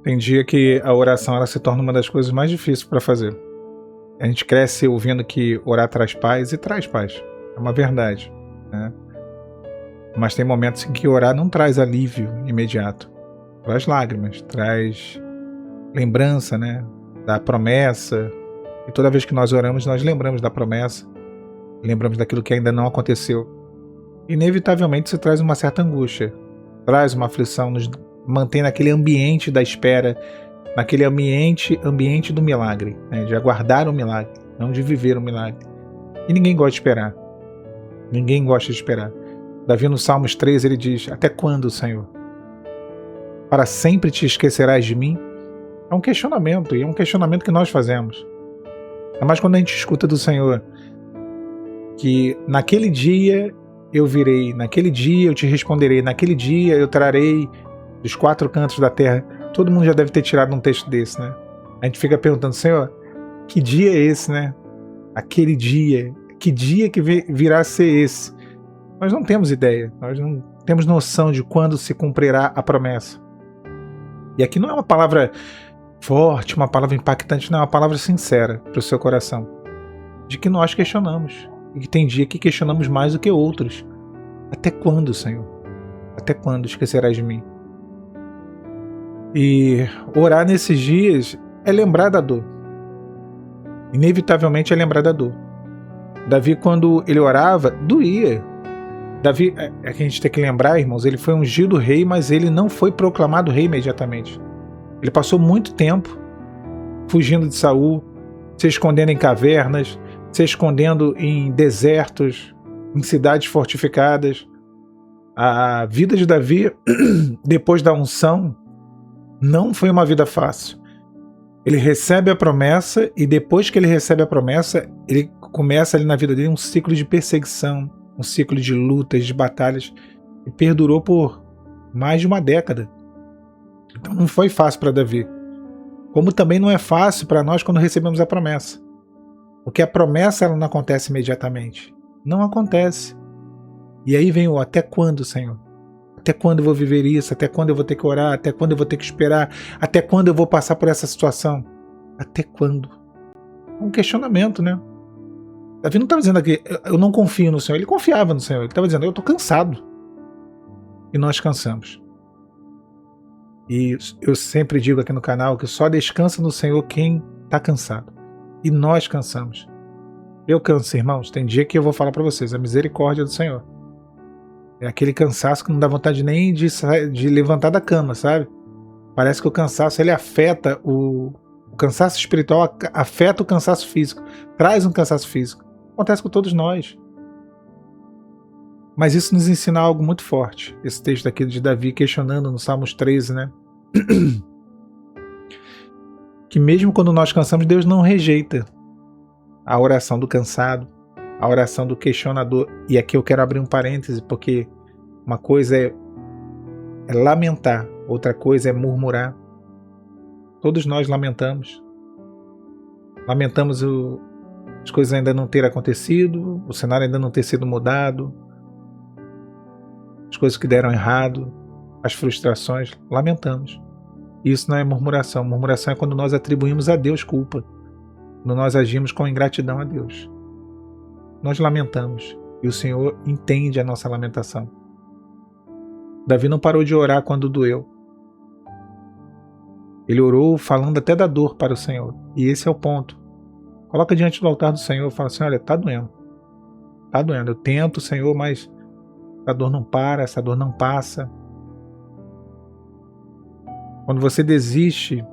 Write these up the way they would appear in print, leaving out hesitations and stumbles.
Tem dia que a oração ela se torna uma das coisas mais difíceis para fazer. A gente cresce ouvindo que orar traz paz, e traz paz. É uma verdade, né? Mas tem momentos em que orar não traz alívio imediato. Traz lágrimas, traz lembrança, né, da promessa. E toda vez que nós oramos, nós lembramos da promessa, lembramos daquilo que ainda não aconteceu. Inevitavelmente isso traz uma certa angústia, traz uma aflição, nos mantém naquele ambiente da espera, naquele ambiente do milagre, né, de aguardar o milagre, não de viver o milagre. E ninguém gosta de esperar. Ninguém gosta de esperar. Davi no Salmos 3 ele diz: até quando, Senhor? Para sempre te esquecerás de mim? É um questionamento, e é um questionamento que nós fazemos. Mas quando a gente escuta do Senhor que naquele dia eu virei, naquele dia eu te responderei, naquele dia eu trarei dos 4 cantos da terra. Todo mundo já deve ter tirado um texto desse, né? A gente fica perguntando: Senhor, que dia é esse, né? Aquele dia, que dia que virá a ser esse? Nós não temos ideia, nós não temos noção de quando se cumprirá a promessa. E aqui não é uma palavra forte, uma palavra impactante, não, é uma palavra sincera para o seu coração, de que nós questionamos, e que tem dia que questionamos mais do que outros. Até quando, Senhor? Até quando esquecerás de mim? E orar nesses dias é lembrar da dor. Inevitavelmente é lembrar da dor. Davi, quando ele orava, doía. Davi, é que a gente tem que lembrar, irmãos, ele foi ungido rei, mas ele não foi proclamado rei imediatamente. Ele passou muito tempo fugindo de Saul, se escondendo em cavernas, se escondendo em desertos, em cidades fortificadas. A vida de Davi, depois da unção, não foi uma vida fácil. Ele recebe a promessa, e depois que ele recebe a promessa, ele começa ali na vida dele um ciclo de perseguição, um ciclo de lutas, de batalhas, que perdurou por mais de uma década. Então não foi fácil para Davi. Como também não é fácil para nós quando recebemos a promessa. Porque a promessa ela não acontece imediatamente. Não acontece. E aí vem o até quando, Senhor? Até quando eu vou viver isso? Até quando eu vou ter que orar? Até quando eu vou ter que esperar? Até quando eu vou passar por essa situação? Até quando? Um questionamento, né? Davi não estava dizendo aqui, eu não confio no Senhor. Ele confiava no Senhor. Ele estava dizendo, eu estou cansado. E nós cansamos. E eu sempre digo aqui no canal que só descansa no Senhor quem está cansado. E nós cansamos. Eu canso, irmãos. Tem dia que eu vou falar para vocês, a misericórdia do Senhor. É aquele cansaço que não dá vontade nem de levantar da cama, sabe? Parece que o cansaço ele afeta o cansaço espiritual, afeta o cansaço físico, traz um cansaço físico. Acontece com todos nós. Mas isso nos ensina algo muito forte. Esse texto aqui de Davi questionando no Salmos 13, né? Que mesmo quando nós cansamos, Deus não rejeita a oração do cansado, a oração do questionador. E aqui eu quero abrir um parêntese, porque uma coisa é lamentar, outra coisa é murmurar. Todos nós lamentamos. Lamentamos as coisas ainda não terem acontecido, o cenário ainda não ter sido mudado, as coisas que deram errado, as frustrações, lamentamos. Isso não é murmuração. Murmuração é quando nós atribuímos a Deus culpa, quando nós agimos com ingratidão a Deus. Nós lamentamos e o Senhor entende a nossa lamentação. Davi não parou de orar quando doeu. Ele orou falando até da dor para o Senhor. E esse é o ponto. Coloca diante do altar do Senhor e fala assim, olha, está doendo. Está doendo. Eu tento, Senhor, mas essa dor não para, essa dor não passa. Quando você desiste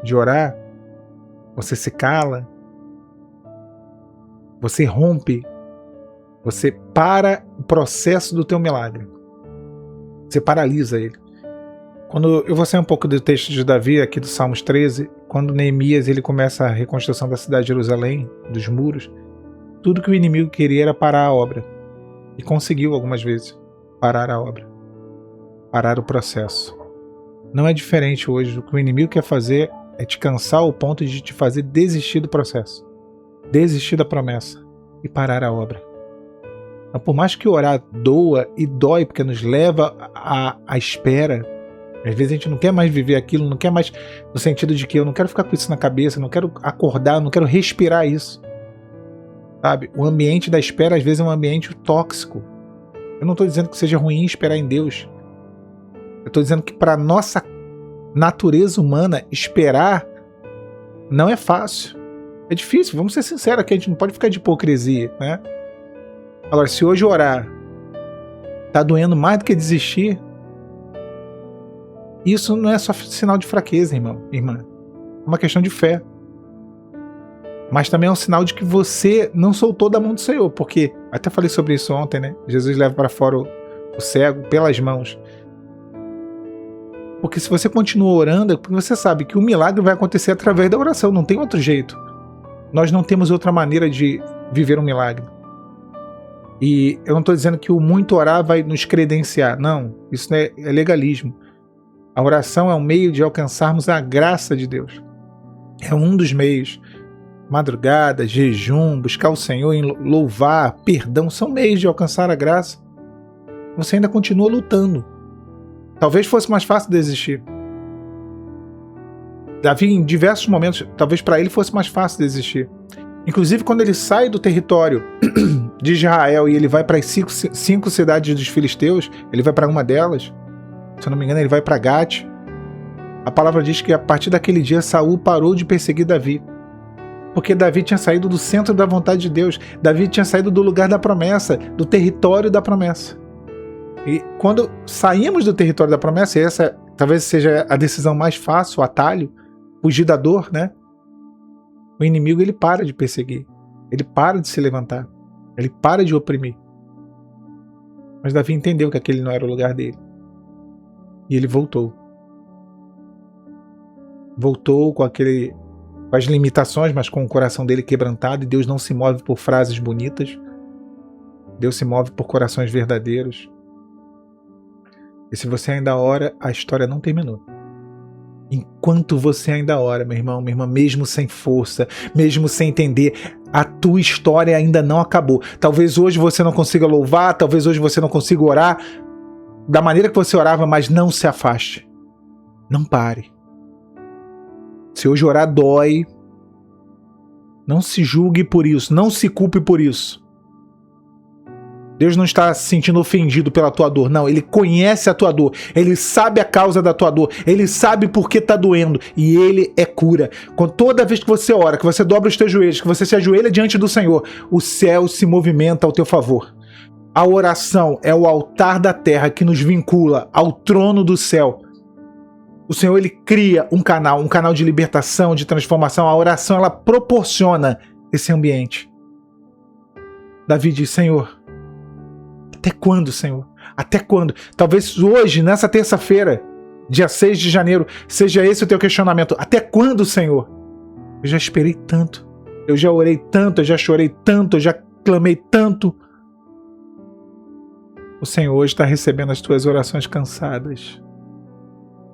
de orar, você se cala, você rompe, você para o processo do teu milagre. Você paralisa ele. Quando eu vou sair um pouco do texto de Davi, aqui do Salmos 13, quando Neemias ele começa a reconstrução da cidade de Jerusalém, dos muros, tudo que o inimigo queria era parar a obra. E conseguiu algumas vezes parar a obra, parar o processo. Não é diferente hoje. O que o inimigo quer fazer é te cansar ao ponto de te fazer desistir do processo, desistir da promessa e parar a obra. Então, por mais que orar doa e dói, porque nos leva à espera, Às vezes a gente não quer mais viver aquilo, não quer mais no sentido de que eu não quero ficar com isso na cabeça, não quero acordar, não quero respirar isso. Sabe? O ambiente da espera às vezes é um ambiente tóxico. Eu não estou dizendo que seja ruim esperar em Deus. Eu estou dizendo que para a nossa natureza humana, esperar não é fácil. É difícil, vamos ser sinceros aqui, a gente não pode ficar de hipocrisia, né? Agora, se hoje orar tá doendo mais do que desistir, isso não é só sinal de fraqueza, irmã. É uma questão de fé. Mas também é um sinal de que você não soltou da mão do Senhor, porque, até falei sobre isso ontem, né? Jesus leva para fora o cego pelas mãos. Porque se você continua orando, é porque você sabe que o milagre vai acontecer através da oração, não tem outro jeito. Nós não temos outra maneira de viver um milagre. E eu não estou dizendo que o muito orar vai nos credenciar, não, isso é legalismo. A oração é um meio de alcançarmos a graça de Deus. É um dos meios. Madrugada, jejum, buscar o Senhor, louvar, perdão, são meios de alcançar a graça. Você ainda continua lutando. Talvez fosse mais fácil desistir. Davi, em diversos momentos, talvez para ele fosse mais fácil desistir. Inclusive, quando ele sai do território de Israel e ele vai para as cinco cidades dos filisteus, ele vai para uma delas, se eu não me engano, ele vai para Gate. A palavra diz que a partir daquele dia, Saul parou de perseguir Davi. Porque Davi tinha saído do centro da vontade de Deus. Davi tinha saído do lugar da promessa, do território da promessa. E quando saímos do território da promessa, e essa talvez seja a decisão mais fácil, o atalho, fugir da dor, né? O inimigo, ele para de perseguir. Ele para de se levantar. Ele para de oprimir. Mas Davi entendeu que aquele não era o lugar dele. E ele voltou. Voltou com as limitações, mas com o coração dele quebrantado, e Deus não se move por frases bonitas. Deus se move por corações verdadeiros. E se você ainda ora, a história não terminou. Enquanto você ainda ora, meu irmão, minha irmã, mesmo sem força, mesmo sem entender, a tua história ainda não acabou. Talvez hoje você não consiga louvar, talvez hoje você não consiga orar da maneira que você orava, mas não se afaste. Não pare. Se hoje orar dói, não se julgue por isso, não se culpe por isso. Deus não está se sentindo ofendido pela tua dor, não. Ele conhece a tua dor, Ele sabe a causa da tua dor, Ele sabe por que está doendo, e Ele é cura. Toda vez que você ora, que você dobra os teus joelhos, que você se ajoelha diante do Senhor, o céu se movimenta ao teu favor. A oração é o altar da terra que nos vincula ao trono do céu. O Senhor, Ele cria um canal de libertação, de transformação. A oração, ela proporciona esse ambiente. Davi diz: Senhor, até quando, Senhor? Até quando? Talvez hoje, nessa terça-feira, dia 6 de janeiro, seja esse o teu questionamento. Até quando, Senhor? Eu já esperei tanto. Eu já orei tanto, eu já chorei tanto, eu já clamei tanto. O Senhor hoje está recebendo as tuas orações cansadas.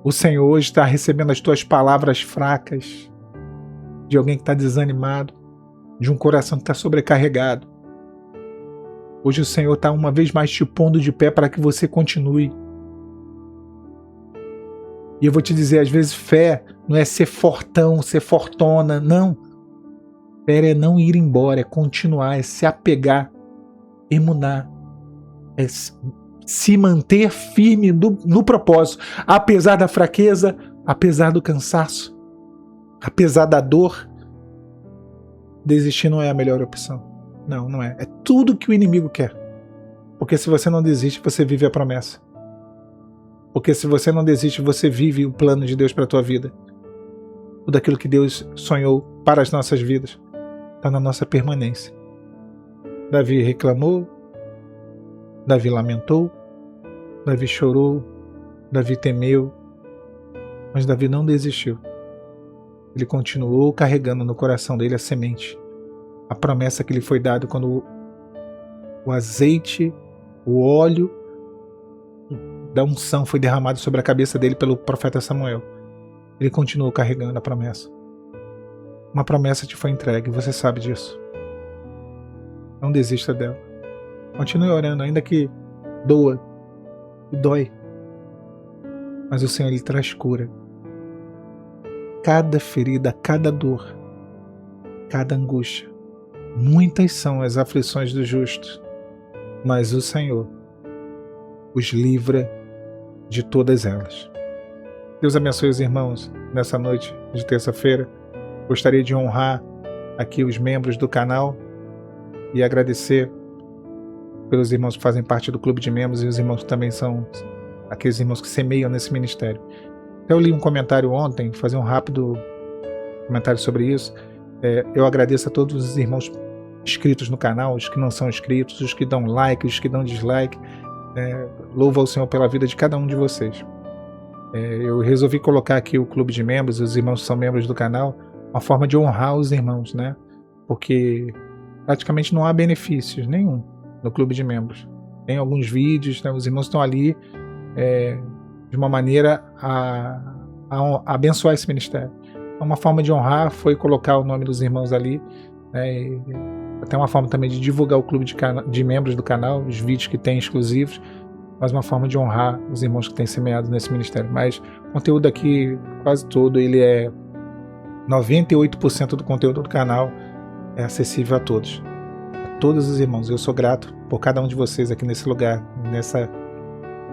O Senhor hoje está recebendo as tuas palavras fracas, de alguém que está desanimado, de um coração que está sobrecarregado. Hoje o Senhor está uma vez mais te pondo de pé para que você continue. E eu vou te dizer, às vezes fé não é ser fortão, ser fortona, não. Fé é não ir embora, é continuar, é se apegar, emunar, é se manter firme no propósito, apesar da fraqueza, apesar do cansaço, apesar da dor. Desistir não é a melhor opção. Não, não é. É tudo que o inimigo quer. Porque se você não desiste, você vive a promessa. Porque se você não desiste, você vive o plano de Deus para a tua vida. Tudo aquilo que Deus sonhou para as nossas vidas está na nossa permanência. Davi reclamou, Davi lamentou, Davi chorou, Davi temeu, mas Davi não desistiu. Ele continuou carregando no coração dele a semente, a promessa que lhe foi dada quando o azeite, o óleo da unção foi derramado sobre a cabeça dele pelo profeta Samuel. Ele continuou carregando a promessa. Uma promessa te foi entregue, você sabe disso. Não desista dela. Continue orando, ainda que doa e dói. mas o Senhor Ele traz cura. Cada ferida, cada dor, cada angústia. Muitas são as aflições dos justos, mas o Senhor os livra de todas elas. Deus abençoe os irmãos nessa noite de terça-feira. Gostaria de honrar aqui os membros do canal e agradecer pelos irmãos que fazem parte do clube de membros e os irmãos que também são aqueles irmãos que semeiam nesse ministério. Eu li um comentário ontem, fazer um rápido comentário sobre isso. Eu agradeço a todos os irmãos inscritos no canal, os que não são inscritos, os que dão like, os que dão dislike. Louvo ao Senhor pela vida de cada um de vocês. Eu resolvi colocar aqui o clube de membros, os irmãos que são membros do canal, uma forma de honrar os irmãos, né? Porque praticamente não há benefícios nenhum no clube de membros. Tem alguns vídeos, né? Os irmãos estão ali de uma maneira a abençoar esse ministério. Uma forma de honrar foi colocar o nome dos irmãos ali, né? Até uma forma também de divulgar o clube de membros do canal, os vídeos que tem exclusivos, mas uma forma de honrar os irmãos que têm semeado nesse ministério. Mas o conteúdo aqui, quase todo, ele 98% do conteúdo do canal é acessível a todos os irmãos. Eu sou grato por cada um de vocês aqui nesse lugar,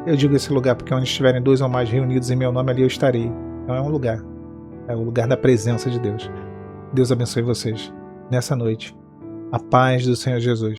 eu digo esse lugar porque onde estiverem 2 ou mais reunidos em meu nome, ali eu estarei. Então é o lugar da presença de Deus. Deus abençoe vocês nessa noite. A paz do Senhor Jesus.